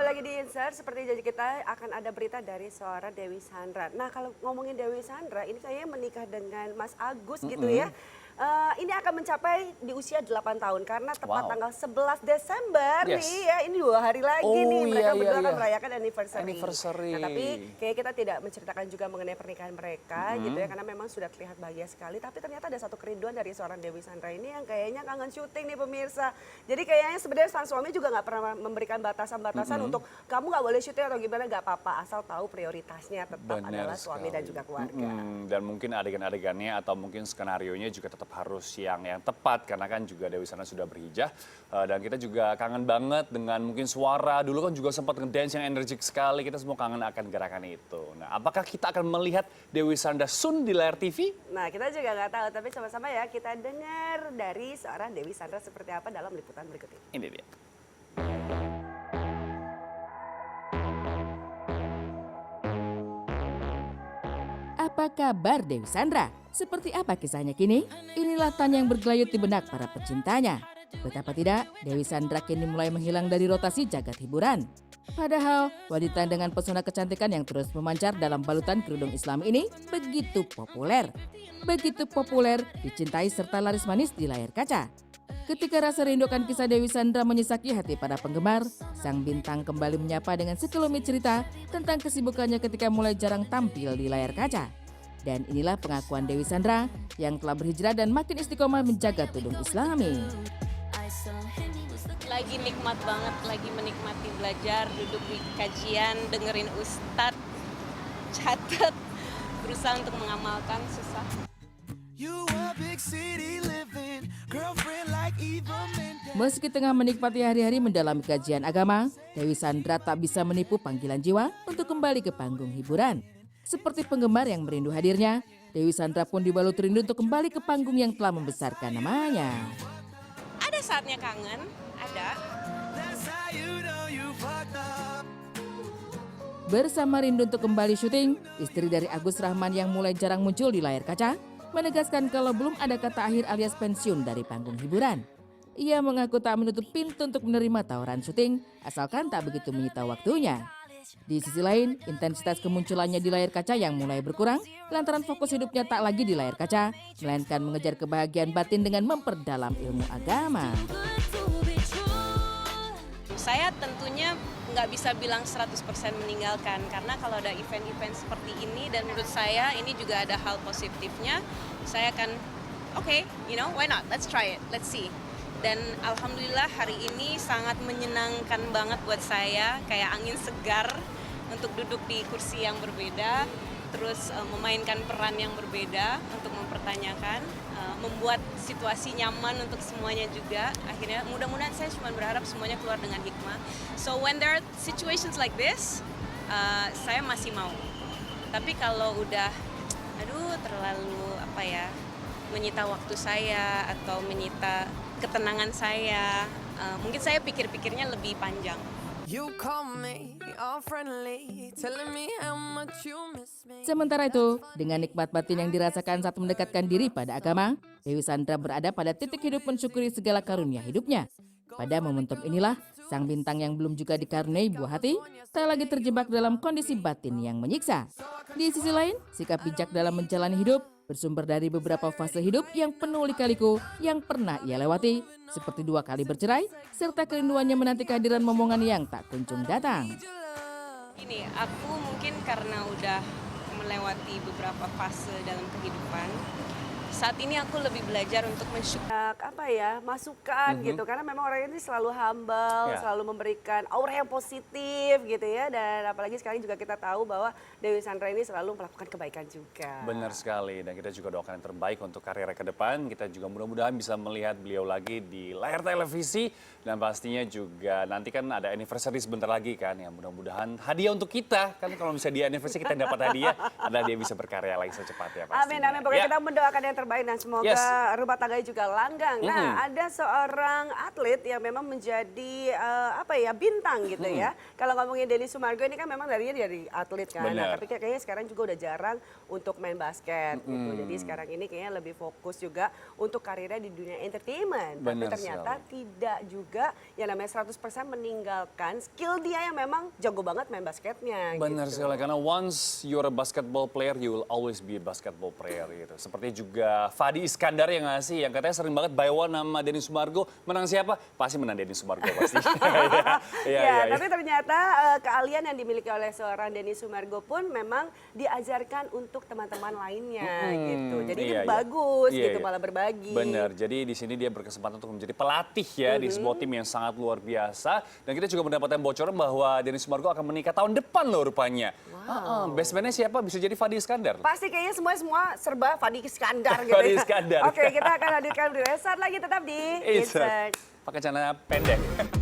lagi di Insert, seperti janji kita akan ada berita dari seorang Dewi Sandra. Nah kalau ngomongin Dewi Sandra, ini kayaknya menikah dengan Mas Agus gitu ya. Ini akan mencapai di usia 8 tahun karena tepat tanggal 11 Desember nih ya. Ini 2 hari lagi nih mereka berdua akan merayakan anniversary. Nah tapi kayak kita tidak menceritakan juga mengenai pernikahan mereka gitu ya. Karena memang sudah terlihat bahagia sekali. Tapi ternyata ada satu kerinduan dari seorang Dewi Sandra ini yang kayaknya kangen syuting nih pemirsa. Jadi kayaknya sebenarnya sang suami juga nggak pernah memberikan batasan-batasan untuk kamu nggak boleh syuting atau gimana, nggak apa-apa. Asal tahu prioritasnya tetap adalah suami dan juga keluarga. Dan mungkin adegan-adegannya atau mungkin skenario-nya juga tetap harus yang tepat karena kan juga Dewi Sandra sudah berhijrah dan kita juga kangen banget dengan mungkin suara. Dulu kan juga sempat ngedance yang energik sekali, kita semua kangen akan gerakan itu. Nah apakah kita akan melihat Dewi Sandra soon di layar TV? Nah kita juga nggak tahu, tapi sama-sama ya kita dengar dari seorang Dewi Sandra seperti apa dalam liputan berikut ini. Ini dia. Apa kabar Dewi Sandra? Seperti apa kisahnya kini? Inilah tanya yang bergelayut di benak para pecintanya. Betapa tidak, Dewi Sandra kini mulai menghilang dari rotasi jagat hiburan. Padahal, wanita dengan pesona kecantikan yang terus memancar dalam balutan kerudung Islam ini begitu populer. Begitu populer, dicintai serta laris manis di layar kaca. Ketika rasa rindu akan kisah Dewi Sandra menyesaki hati para penggemar, sang bintang kembali menyapa dengan sekelumit cerita tentang kesibukannya ketika mulai jarang tampil di layar kaca. Dan inilah pengakuan Dewi Sandra yang telah berhijrah dan makin istiqomah menjaga tudung Islami. Lagi nikmat banget, lagi menikmati belajar, duduk di kajian, dengerin ustadz, catat, berusaha untuk mengamalkan, susah. Meski tengah menikmati hari-hari mendalami kajian agama, Dewi Sandra tak bisa menipu panggilan jiwa untuk kembali ke panggung hiburan. Seperti penggemar yang merindu hadirnya, Dewi Sandra pun dibalut rindu untuk kembali ke panggung yang telah membesarkan namanya. Ada saatnya kangen, ada. Bersama rindu untuk kembali syuting, istri dari Agus Rahman yang mulai jarang muncul di layar kaca, menegaskan kalau belum ada kata akhir alias pensiun dari panggung hiburan. Ia mengaku tak menutup pintu untuk menerima tawaran syuting, asalkan tak begitu menyita waktunya. Di sisi lain, intensitas kemunculannya di layar kaca yang mulai berkurang lantaran fokus hidupnya tak lagi di layar kaca, melainkan mengejar kebahagiaan batin dengan memperdalam ilmu agama. Saya tentunya nggak bisa bilang 100% meninggalkan, karena kalau ada event-event seperti ini dan menurut saya ini juga ada hal positifnya, saya akan why not, let's try it, let's see. Dan alhamdulillah hari ini sangat menyenangkan banget buat saya, kayak angin segar untuk duduk di kursi yang berbeda, terus memainkan peran yang berbeda untuk mempertanyakan, membuat situasi nyaman untuk semuanya juga. Akhirnya mudah-mudahan saya cuma berharap semuanya keluar dengan hikmah. So when there are situations like this, saya masih mau. Tapi kalau udah, terlalu menyita waktu saya atau menyita ketenangan saya, mungkin saya pikir-pikirnya lebih panjang. Sementara itu, dengan nikmat batin yang dirasakan saat mendekatkan diri pada agama, Dewi Sandra berada pada titik hidup mensyukuri segala karunia hidupnya. Pada momentum inilah, sang bintang yang belum juga dikaruniai buah hati, tak lagi terjebak dalam kondisi batin yang menyiksa. Di sisi lain, sikap bijak dalam menjalani hidup bersumber dari beberapa fase hidup yang penuh lika-liku yang pernah ia lewati, seperti 2 kali bercerai, serta kerinduannya menanti kehadiran momongan yang tak kunjung datang. Ini aku mungkin karena udah melewati beberapa fase dalam kehidupan, saat ini aku lebih belajar untuk mensyukuri. Masukan gitu, karena memang orang ini selalu humble, selalu memberikan aura yang positif gitu ya, dan apalagi sekarang juga kita tahu bahwa Dewi Sandra ini selalu melakukan kebaikan juga. Benar sekali, dan kita juga doakan yang terbaik untuk karirnya ke depan. Kita juga mudah-mudahan bisa melihat beliau lagi di layar televisi, dan pastinya juga nanti kan ada anniversary sebentar lagi kan, ya mudah-mudahan hadiah untuk kita, kan kalau misalnya di anniversary kita dapat hadiah, adalah dia bisa berkarya lagi secepatnya pastinya. Amin, amin, pokoknya kita mendoakan yang terbaik dan semoga Yes. rumah tangganya juga langgang. Nah, ada seorang atlet yang memang menjadi bintang gitu ya. Kalau ngomongin Denny Sumargo ini kan memang dari atlet kan. Nah, Benar. tapi kayaknya sekarang juga udah jarang untuk main basket gitu. Jadi sekarang ini kayaknya lebih fokus juga untuk karirnya di dunia entertainment. Tapi Benar ternyata sekali. tidak juga yang namanya 100% meninggalkan skill dia yang memang jago banget main basketnya. Benar gitu. sekali, karena once you're a basketball player, you will always be a basketball player gitu. Seperti juga Fadi Iskandar yang ngasih, yang katanya sering banget buy one sama Denny Sumargo, menang siapa? Pasti menang Denny Sumargo pasti. Ya, tapi ternyata keahlian yang dimiliki oleh seorang Denny Sumargo pun memang diajarkan untuk teman-teman lainnya gitu. Jadi ini bagus gitu malah berbagi. Benar, jadi di sini dia berkesempatan untuk menjadi pelatih ya di sebuah tim yang sangat luar biasa. Dan kita juga mendapatkan bocoran bahwa Denny Sumargo akan menikah tahun depan loh rupanya. Best man-nya siapa? Bisa jadi Fadi Iskandar. Pasti kayaknya semua serba Fadi Iskandar gitu Fadi ya. Iskandar. Oke, kita akan hadirkan berdua saat lagi tetap di Insert. Insert. Pakai celana pendek.